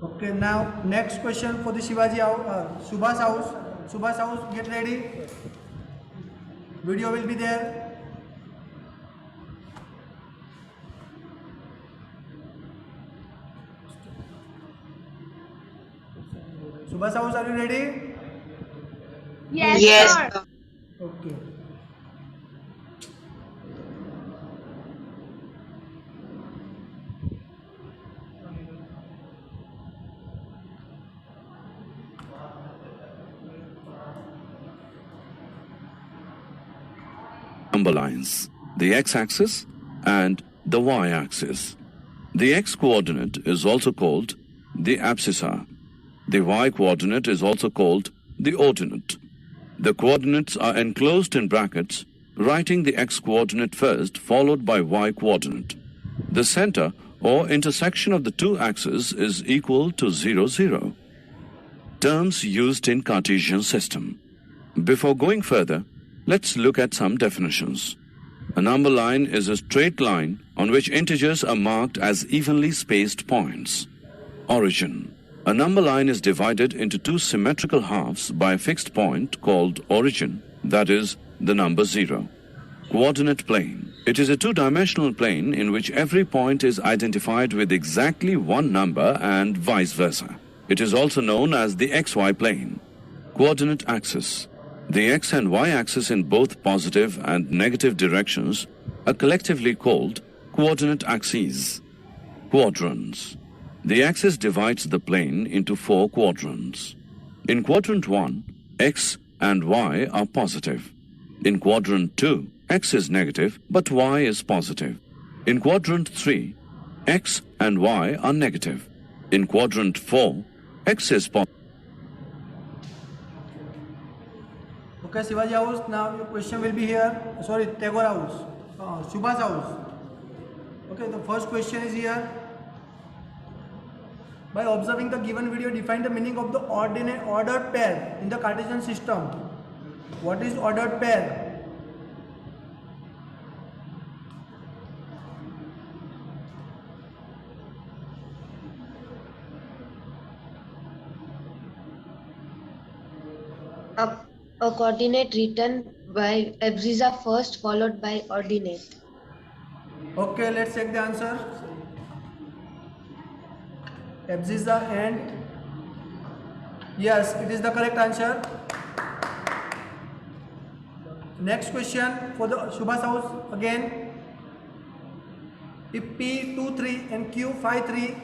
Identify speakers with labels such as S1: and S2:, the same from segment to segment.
S1: Okay, now next question for the Shivaji house, Subhas house. Subhas house, get ready. Video will be there. Subhas house, are you ready?
S2: Yes,
S3: Yes,
S2: sir.
S3: sir.
S1: Okay.
S4: Number lines, the x-axis and the y-axis. The x-coordinate is also called the abscissa. The y-coordinate is also called the ordinate. The coordinates are enclosed in brackets, writing the x-coordinate first, followed by y-coordinate. The center or intersection of the two axes is equal to 0, 0. Terms used in Cartesian system. Before going further, let's look at some definitions. A number line is a straight line on which integers are marked as evenly spaced points. Origin. A number line is divided into two symmetrical halves by a fixed point called origin, that is, the number 0. Coordinate plane. It is a two-dimensional plane in which every point is identified with exactly one number and vice versa. It is also known as the xy plane. Coordinate axis. The x and y axis in both positive and negative directions are collectively called coordinate axes. Quadrants. The axis divides the plane into 4 quadrants. In quadrant 1, x and y are positive. In quadrant 2, x is negative but y is positive. In quadrant 3, x and y are negative. In quadrant 4, x is positive.
S1: Okay, Shivaji house, now your question will be here. Sorry, Tagore house. Subhas house. Okay, the first question is here. By observing the given video, define the meaning of the ordered pair in the Cartesian system. What is ordered pair?
S2: A coordinate written by abscissa first, followed by ordinate.
S1: Okay, let's check the answer. Abscissa and yes, it is the correct answer. Next question for the Subhas house again. If P 2, 3 and Q 5, 3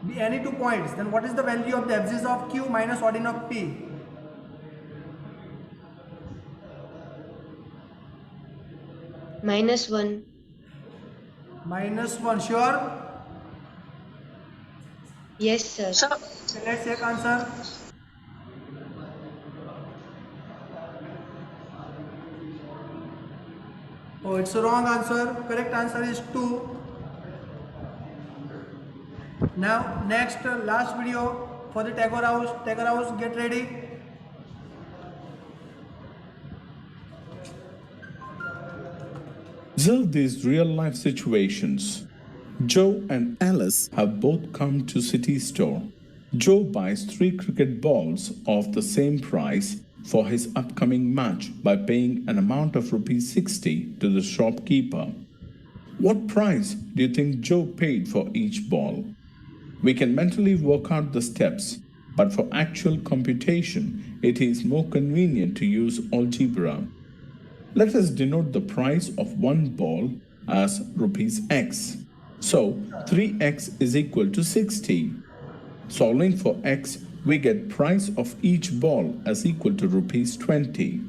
S1: be any 2 points, then what is the value of the abscissa of Q minus ordinate of P?
S2: -1.
S1: -1, sure?
S2: Yes, sir.
S3: Sir,
S1: Okay, let's check answer. Oh, it's a wrong answer. Correct answer is 2. Now, next, last video for the Tagore house. Tagore house, get ready.
S5: Observe these real-life situations. Joe and Alice have both come to City Store. Joe buys 3 cricket balls of the same price for his upcoming match by paying an amount of rupees 60 to the shopkeeper. What price do you think Joe paid for each ball? We can mentally work out the steps, but for actual computation, it is more convenient to use algebra. Let us denote the price of one ball as rupees x. So 3x is equal to 60. Solving for x, we get price of each ball as equal to rupees 20.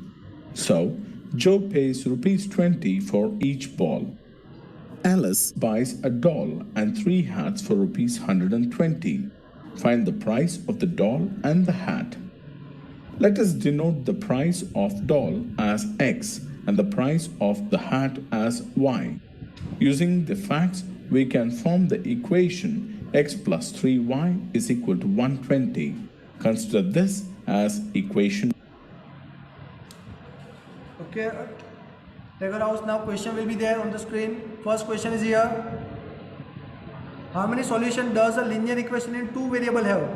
S5: So Joe pays rupees 20 for each ball. Alice buys a doll and 3 hats for rupees 120. Find the price of the doll and the hat. Let us denote the price of doll as x and the price of the hat as y. Using the facts, we can form the equation x plus 3y is equal to 120. Consider this as equation.
S1: Okay, Tagore house, now question will be there on the screen. First question is here. How many solution does a linear equation in two variable have?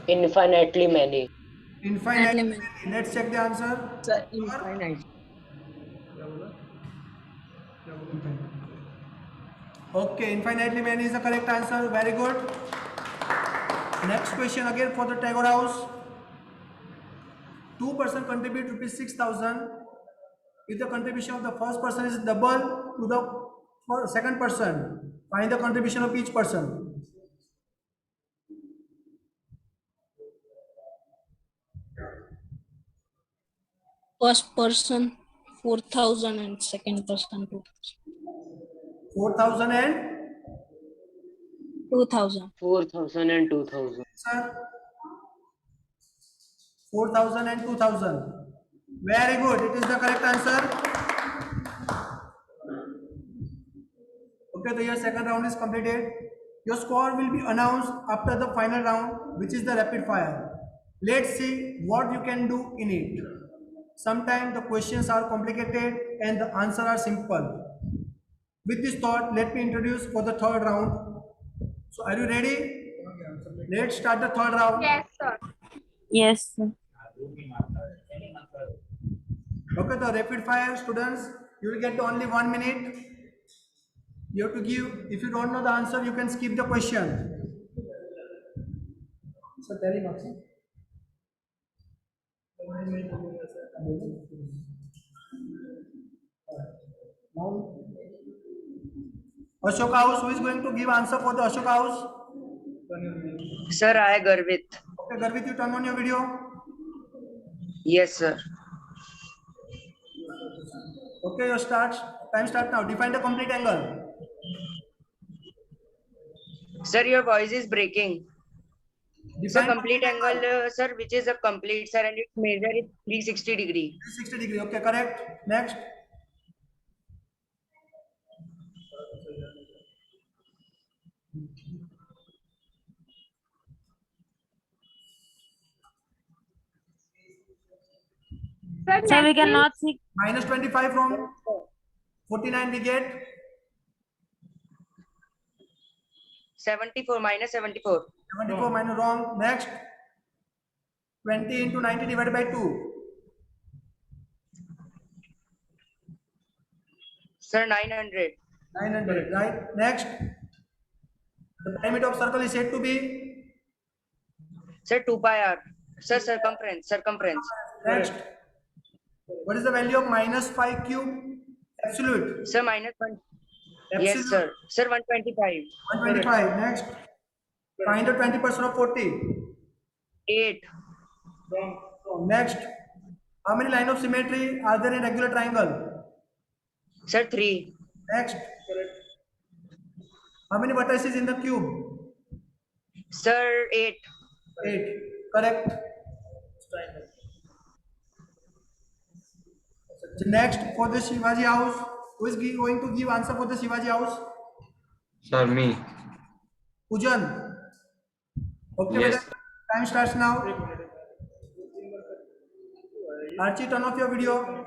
S3: Infinitely many.
S1: Infinite.
S6: Infinitely many.
S1: Let's check the answer.
S3: Sir, infinite.
S1: Okay, infinitely many is the correct answer. Very good. Next question again for the Tagore house. Two person contribute rupees 6,000. If the contribution of the first person is double to the second person, find the contribution of each person.
S6: First person 4,000 and second person
S1: 4,000 and
S6: 2,000.
S3: 4,000 and 2,000.
S1: sir, 4,000 and 2,000. Very good. It is the correct answer. Okay, so your second round is completed. Your score will be announced after the final round, which is the rapid fire. Let's see what you can do in it. Sometimes the questions are complicated and the answers are simple. With this thought, let me introduce for the third round. So, are you ready? Let's start the third round.
S7: Yes, sir.
S6: Yes, sir.
S1: Okay, the rapid fire students, you will get only 1 minute. You have to give, if you don't know the answer, you can skip the question. So tell him, Akshay. Now, Ashoka House, who is going to give answer for the Ashoka House?
S3: Sir, I Garvit.
S1: Okay, Garvit, you turn on your video.
S3: Yes, sir.
S1: Okay, your start. Time start now. Define the complete angle.
S3: Sir, your voice is breaking. Sir,
S1: Define
S3: complete angle, sir, which is a complete, sir, and its measure is 360 degree.
S1: 360 degree. Okay, correct. Next.
S7: Sir,
S6: we cannot see.
S1: Minus 25 from 49 we get
S3: 74 minus 74.
S1: 74 minus wrong. Next. 20 into 90 divided by 2.
S3: Sir, 900.
S1: 900, right? Next. The diameter of circle is said to be.
S3: Sir, 2 pi r. Sir, circumference.
S1: Next. What is the value of minus 5 cube? Absolute.
S3: Sir, minus 1. Yes,
S1: Absolute.
S3: sir. Sir, 125.
S1: 125. Next. Find the 20% of 40.
S3: 8.
S1: Next. How many lines of symmetry are there in regular triangle?
S3: Sir, 3.
S1: Next. How many vertices in the cube?
S3: Sir, 8.
S1: 8. Correct. So next, for the Shivaji house, who is going to give answer for the Shivaji house?
S8: Sir, me.
S1: Pujan. Okay,
S8: Yes.
S1: madam. Time starts now. Archie, turn off your video.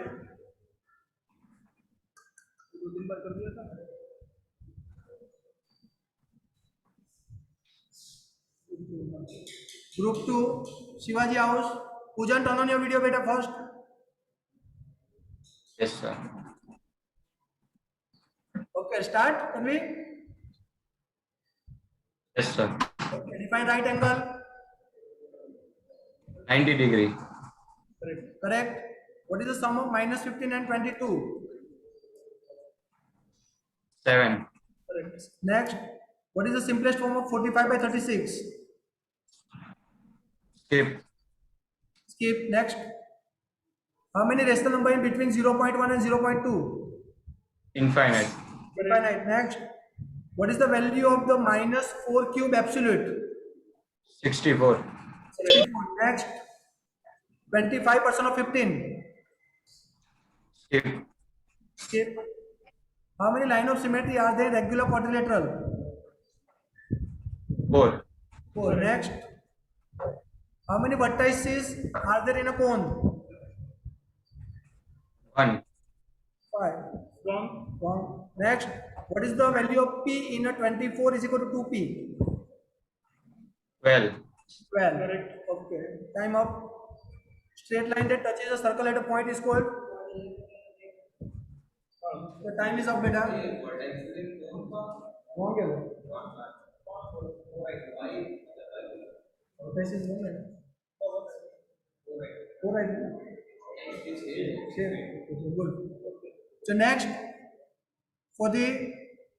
S1: Group 2, Shivaji house. Pujan, turn on your video beta first.
S8: Yes, sir.
S1: Okay, start. Can we?
S8: Yes, sir.
S1: Okay, define right angle.
S8: 90 degree.
S1: Correct. What is the sum of minus 15 and 22?
S8: 7.
S1: Next. What is the simplest form of 45 by 36?
S8: Skip.
S1: Skip. Next. How many rational number in between 0.1 and 0.2?
S8: Infinite.
S1: Infinite. Next. What is the value of the minus 4 cube absolute?
S8: 64.
S1: 64. Next. 25% of 15.
S8: Skip.
S1: Skip. How many line of symmetry are there in regular quadrilateral?
S8: 4.
S1: 4. Next. How many vertices are there in a cone?
S8: 1.
S1: 5. Wrong. Next. What is the value of P in a 24 is equal to 2P?
S8: 12.
S1: 12. Okay. Time up. Straight line that touches a circle at a point is called. The time is up, beta. Wrong है वो. This is wrong है. All right. Good. So next, for the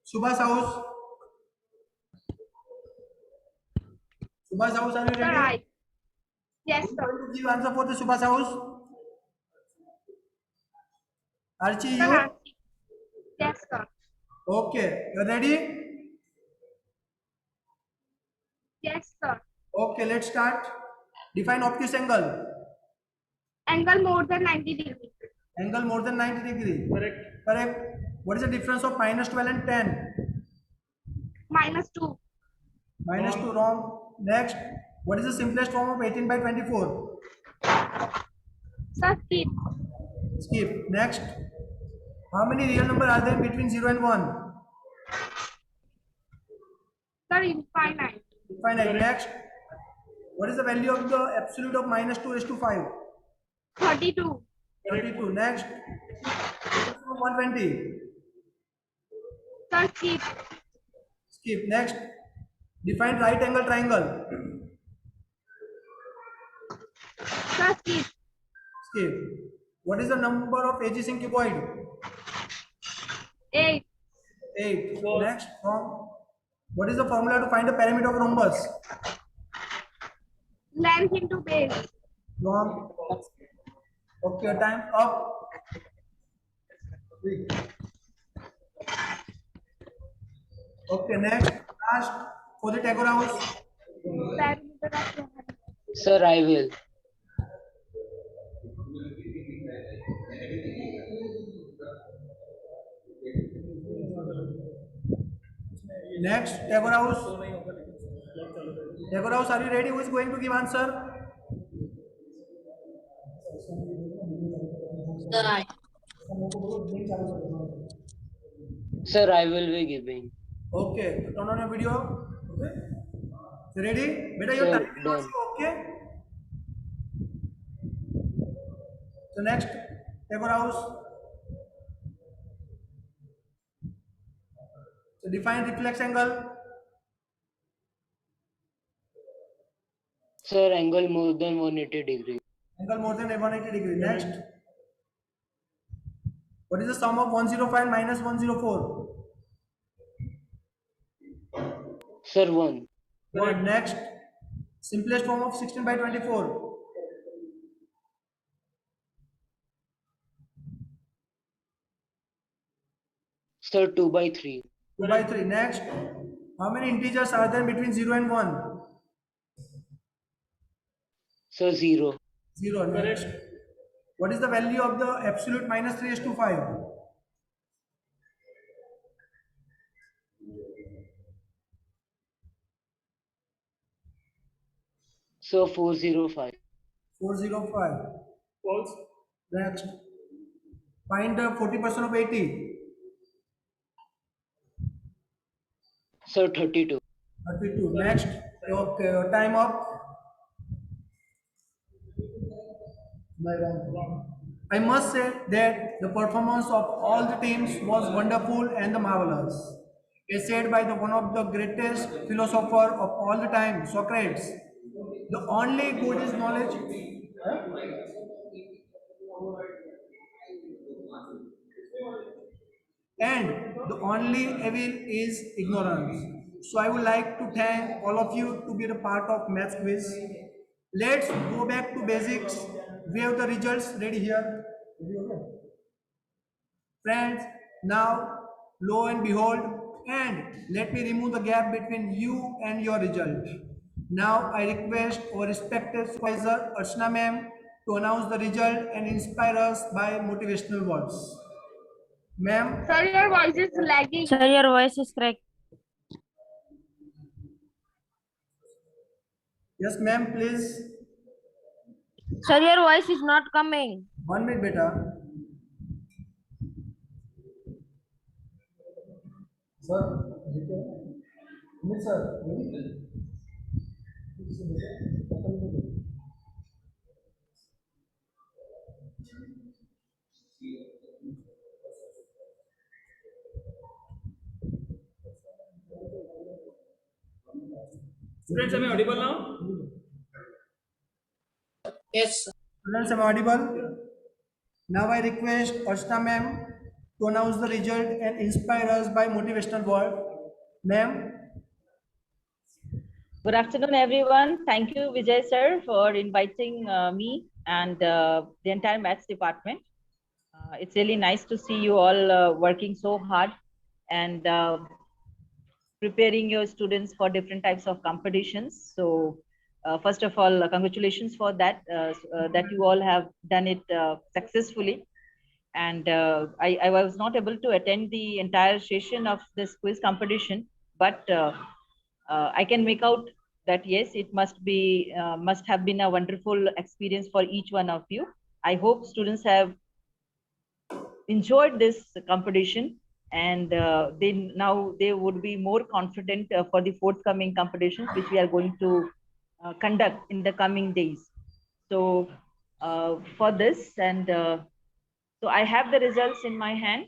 S1: Subha's house. Subha's house, are you
S7: Sir,
S1: ready?
S7: yes,
S1: Who is
S7: sir.
S1: going to give answer for the Subha's house? Archie,
S7: Sir,
S1: you?
S7: Archie. Yes, sir.
S1: Okay. You ready?
S7: Yes, sir.
S1: Okay, let's start. Define obtuse angle.
S7: Angle more than 90 degrees.
S1: Angle more than 90 degree. Correct. Correct. What is the difference of minus 12 and 10?
S7: -2.
S1: Minus 2, wrong. Next. What is the simplest form of 18 by 24?
S7: Sir, skip.
S1: Skip. Next. How many real numbers are there between 0 and 1?
S7: Sir, infinite.
S1: Infinite. Next. What is the value of the absolute of minus 2 raised to 5?
S7: 32.
S1: 32. Next. 120.
S7: Sir, skip.
S1: Skip. Next. Define right angle triangle.
S7: Sir, skip.
S1: Skip. What is the number of edges in cuboid?
S7: 8.
S1: 8. Next. Wrong. What is the formula to find the perimeter of rhombus?
S7: Length into base.
S1: Wrong. Okay, time up. Okay, next. Last for the Tagore house.
S7: Perimeter of
S9: Sir, I will.
S1: Next, Tagore house. Tagore house, are you ready? Who is going to give answer?
S6: Sir,
S9: Sir, I will be giving.
S1: Okay, turn on your video. Okay. So ready? Beta, your
S9: Sir,
S1: time is
S9: done.
S1: also okay. So next, Tagore house. So define reflex angle.
S9: Sir, angle more than 180 degrees.
S1: Angle more than 180 degree. Next. What is the sum of 105 minus 104?
S9: Sir, 1.
S1: 1. Next. Simplest form of 16 by 24.
S9: Sir, 2 by 3.
S1: 2 by 3. Next. How many integers are there between 0 and 1?
S9: Sir, 0.
S1: 0. Next. What is the value of the absolute minus 3 is to 5?
S9: Sir, 405.
S1: 405. False. Next. Find the 40% of 80.
S9: Sir, 32.
S1: 32. Next. Okay, time up. I must say that the performance of all the teams was wonderful and marvelous. As said by one of the greatest philosopher of all the time, Socrates, the only good is knowledge. And the only evil is ignorance. So I would like to thank all of you to be a part of maths quiz. Let's go back to basics. We have the results ready here. Friends, now lo and behold, and let me remove the gap between you and your result. Now I request our respected supervisor Archana ma'am to announce the result and inspire us by motivational words. Ma'am.
S7: Sir, your voice is lagging.
S6: sir, your voice is correct.
S1: Yes, ma'am, please.
S6: Sir, your voice is not coming.
S1: 1 minute, beta.
S10: Students, am I audible now?
S1: Students, am I audible? Now I request Archana ma'am to announce the result and inspire us by motivational word. Ma'am.
S11: Good afternoon, everyone. Thank you, Vijay sir, for inviting me and the entire maths department. It's really nice to see you all working so hard and preparing your students for different types of competitions. So, first of all, congratulations for that, that you all have done it successfully. And I was not able to attend the entire session of this quiz competition, but I can make out that yes, it must have been a wonderful experience for each one of you. I hope students have enjoyed this competition, and they would be more confident for the forthcoming competitions which we are going to conduct in the coming days. So for this, and so I have the results in my hand.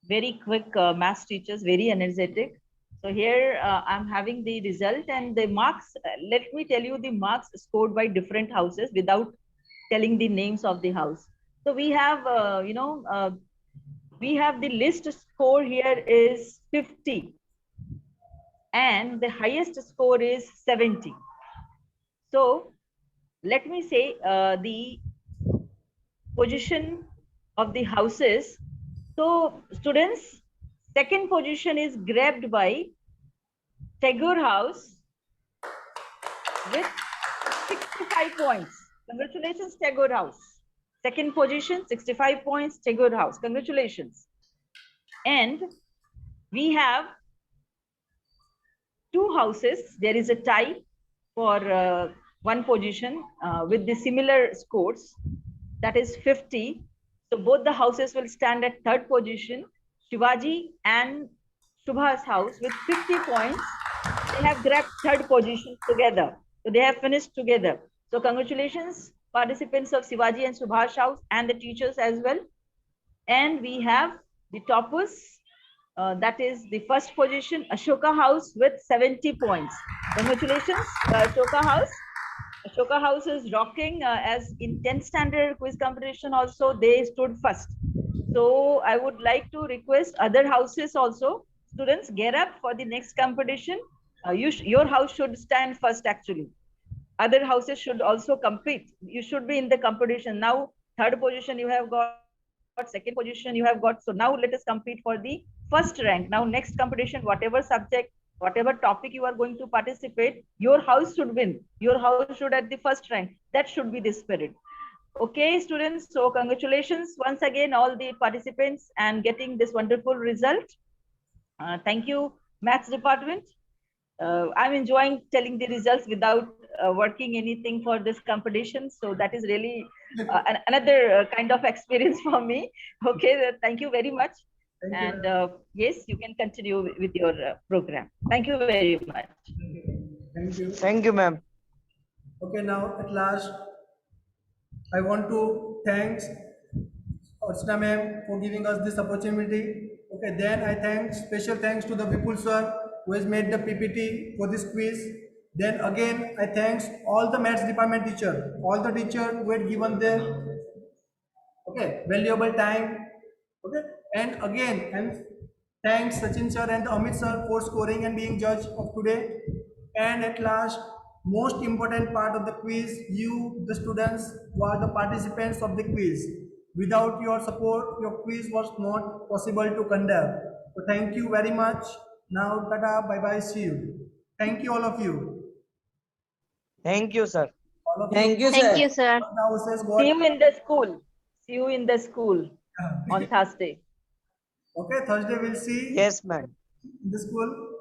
S11: Very quick maths teachers, very energetic. So here I'm having the result and the marks. Let me tell you the marks scored by different houses without telling the names of the house. So we have, we have the list score here is 50 and the highest score is 70. So let me say the position of the houses. So students, second position is grabbed by Tagore House with 65 points. Congratulations, Tagore House. Second position, 65 points, Tagore House. Congratulations. And we have two houses. There is a tie for one position with the similar scores. That is 50. So both the houses will stand at third position. Shivaji and Shubha's house with 50 points. They have grabbed third position together. So they have finished together. So congratulations, participants of Shivaji and Subhash house and the teachers as well. And we have the toppers. That is the first position, Ashoka House with 70 points. Congratulations, Ashoka House. Ashoka House is rocking as in 10th standard quiz competition also they stood first. So I would like to request other houses also, students get up for the next competition. Your house should stand first actually. Other houses should also compete. You should be in the competition. Now third position you have got, second position you have got. So now let us compete for the first rank. Now next competition, whatever subject, whatever topic you are going to participate, your house should win. Your house should at the first rank. That should be the spirit. Okay, students. So congratulations once again, all the participants and getting this wonderful result. Thank you, Maths department. I'm enjoying telling the results without working anything for this competition. So that is really another kind of experience for me. Okay, thank you very much. And yes, you can continue with your program. Thank you very much.
S1: Thank you.
S9: Thank you, ma'am.
S1: Okay, now at last, I want to thank Archana ma'am for giving us this opportunity. Okay, then I thank special thanks to the Vipul sir who has made the PPT for this quiz. Then again, I thanks all the maths department teacher, all the teacher who had given their valuable time. Okay, and again, and thanks Sachin sir and Amit sir for scoring and being judge of today. And at last, most important part of the quiz, you, the students, who are the participants of the quiz. Without your support, your quiz was not possible to conduct. So thank you very much. Now, tata, bye bye, see you. Thank you, all of you.
S9: Thank you, sir.
S1: All of
S7: Thank you, sir.
S1: the houses got-
S11: See you in the school. See you in the school on Thursday.
S1: Okay, Thursday we'll see
S9: Yes, ma'am.
S1: in the school.